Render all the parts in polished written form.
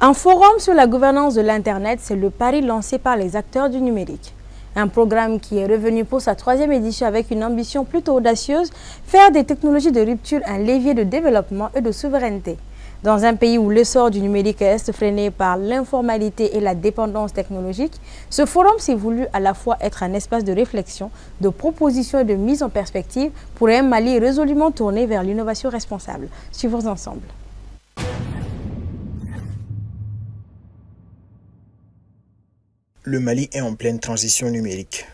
Un forum sur la gouvernance de l'Internet, c'est le pari lancé par les acteurs du numérique. Un programme qui est revenu pour sa 3e édition avec une ambition plutôt audacieuse, faire des technologies de rupture un levier de développement et de souveraineté. Dans un pays où l'essor du numérique reste freiné par l'informalité et la dépendance technologique, ce forum s'est voulu à la fois être un espace de réflexion, de proposition et de mise en perspective pour un Mali résolument tourné vers l'innovation responsable. Suivons ensemble. Le Mali est en pleine transition numérique,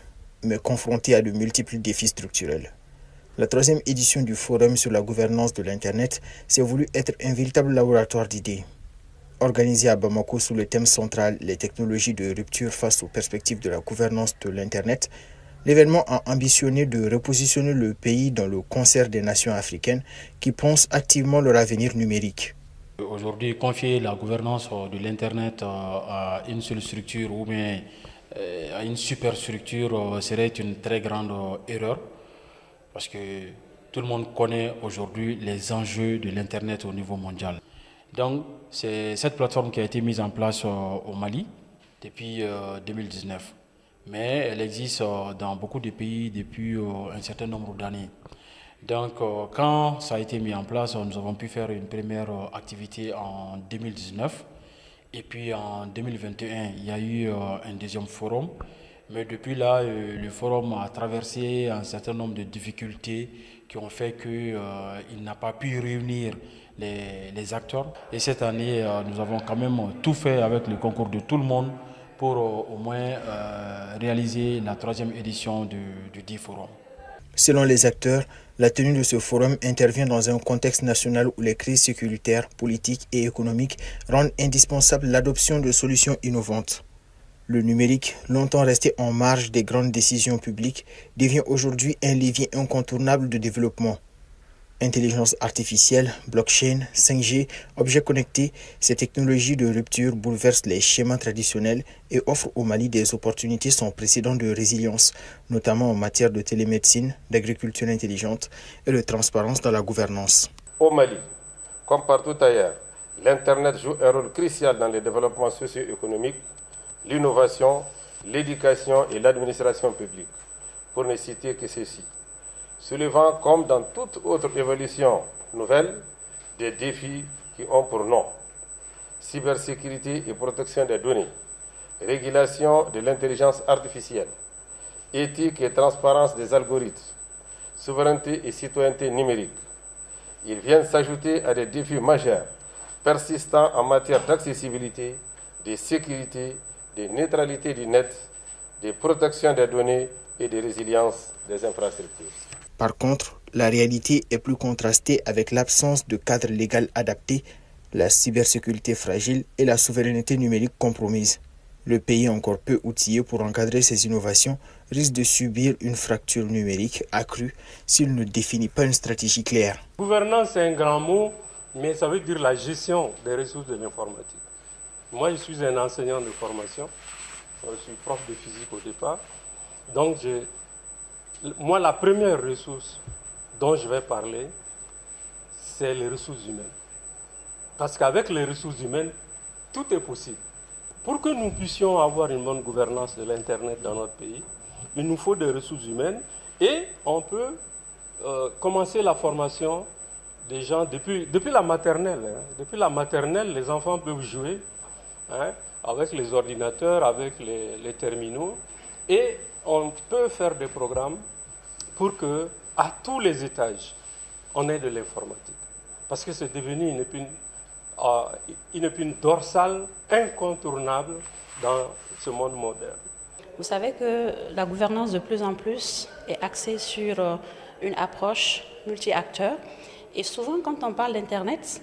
mais confronté à de multiples défis structurels. La 3e édition du Forum sur la gouvernance de l'Internet s'est voulu être un véritable laboratoire d'idées. Organisé à Bamako sous le thème central « Les technologies de rupture face aux perspectives de la gouvernance de l'Internet », l'événement a ambitionné de repositionner le pays dans le concert des nations africaines qui pensent activement leur avenir numérique. Aujourd'hui, confier la gouvernance de l'Internet à une seule structure ou bien à une superstructure serait une très grande erreur parce que tout le monde connaît aujourd'hui les enjeux de l'Internet au niveau mondial. Donc, c'est cette plateforme qui a été mise en place au Mali depuis 2019. Mais elle existe dans beaucoup de pays depuis un certain nombre d'années. Donc, quand ça a été mis en place, nous avons pu faire une première activité en 2019. Et puis en 2021, il y a eu un deuxième forum. Mais depuis là, le forum a traversé un certain nombre de difficultés qui ont fait qu'il n'a pas pu réunir les acteurs. Et cette année, nous avons quand même tout fait avec le concours de tout le monde pour au moins réaliser la 3e édition du dit forum. Selon les acteurs, la tenue de ce forum intervient dans un contexte national où les crises sécuritaires, politiques et économiques rendent indispensable l'adoption de solutions innovantes. Le numérique, longtemps resté en marge des grandes décisions publiques, devient aujourd'hui un levier incontournable de développement. Intelligence artificielle, blockchain, 5G, objets connectés, ces technologies de rupture bouleversent les schémas traditionnels et offrent au Mali des opportunités sans précédent de résilience, notamment en matière de télémédecine, d'agriculture intelligente et de transparence dans la gouvernance. Au Mali, comme partout ailleurs, l'Internet joue un rôle crucial dans le développement socio-économique, l'innovation, l'éducation et l'administration publique, pour ne citer que ceci. Soulevant, comme dans toute autre évolution nouvelle, des défis qui ont pour nom cybersécurité et protection des données, régulation de l'intelligence artificielle, éthique et transparence des algorithmes, souveraineté et citoyenneté numérique. Ils viennent s'ajouter à des défis majeurs persistants en matière d'accessibilité, de sécurité, de neutralité du net, de protection des données et de résilience des infrastructures. Par contre, la réalité est plus contrastée avec l'absence de cadre légal adapté, la cybersécurité fragile et la souveraineté numérique compromise. Le pays encore peu outillé pour encadrer ces innovations risque de subir une fracture numérique accrue s'il ne définit pas une stratégie claire. Gouvernance, c'est un grand mot, mais ça veut dire la gestion des ressources de l'informatique. Moi, je suis un enseignant de formation, je suis prof de physique au départ, donc moi, la première ressource dont je vais parler, c'est les ressources humaines. Parce qu'avec les ressources humaines, tout est possible. Pour que nous puissions avoir une bonne gouvernance de l'Internet dans notre pays, il nous faut des ressources humaines et on peut commencer la formation des gens depuis la maternelle. Depuis la maternelle, les enfants peuvent jouer avec les ordinateurs, avec les terminaux et on peut faire des programmes pour que, à tous les étages, on ait de l'informatique. Parce que c'est devenu une épine dorsale incontournable dans ce monde moderne. Vous savez que la gouvernance de plus en plus est axée sur une approche multi-acteurs. Et souvent, quand on parle d'Internet,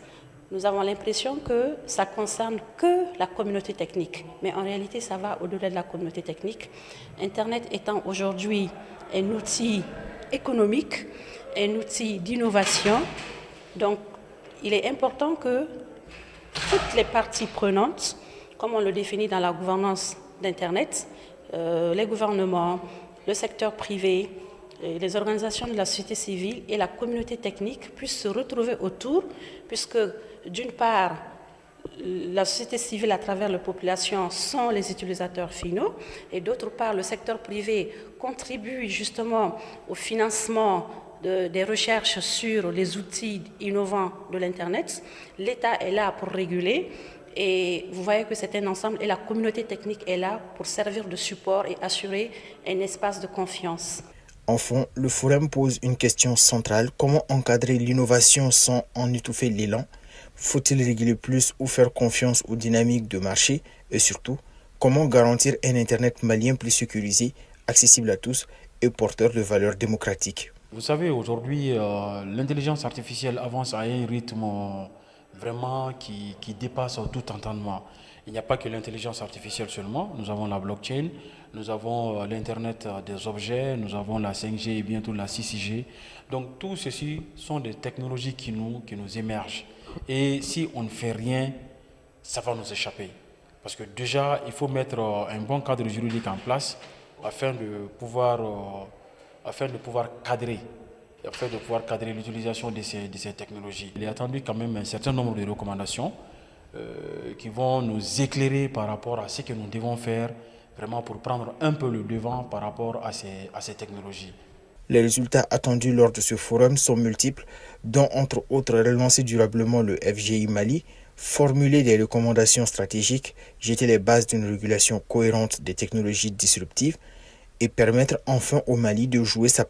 nous avons l'impression que ça ne concerne que la communauté technique. Mais en réalité, ça va au-delà de la communauté technique. Internet étant aujourd'hui un outil économique, un outil d'innovation. Donc, il est important que toutes les parties prenantes, comme on le définit dans la gouvernance d'Internet, les gouvernements, le secteur privé, les organisations de la société civile et la communauté technique puissent se retrouver autour, puisque d'une part, la société civile à travers la population sont les utilisateurs finaux et d'autre part le secteur privé contribue justement au financement des recherches sur les outils innovants de l'Internet. L'État est là pour réguler et vous voyez que c'est un ensemble et la communauté technique est là pour servir de support et assurer un espace de confiance. Enfin, le forum pose une question centrale. Comment encadrer l'innovation sans en étouffer l'élan? Faut-il réguler plus ou faire confiance aux dynamiques de marché? Et surtout, comment garantir un Internet malien plus sécurisé, accessible à tous et porteur de valeurs démocratiques? Vous savez, aujourd'hui, l'intelligence artificielle avance à un rythme vraiment qui dépasse tout entendement. Il n'y a pas que l'intelligence artificielle seulement. Nous avons la blockchain, nous avons l'Internet des objets, nous avons la 5G et bientôt la 6G. Donc tout ceci sont des technologies qui nous émergent. Et si on ne fait rien, ça va nous échapper. Parce que déjà, il faut mettre un bon cadre juridique en place afin de pouvoir cadrer l'utilisation de ces technologies. Il est attendu quand même un certain nombre de recommandations qui vont nous éclairer par rapport à ce que nous devons faire vraiment pour prendre un peu le devant par rapport à ces technologies. Les résultats attendus lors de ce forum sont multiples, dont entre autres relancer durablement le FGI Mali, formuler des recommandations stratégiques, jeter les bases d'une régulation cohérente des technologies disruptives et permettre enfin au Mali de jouer sa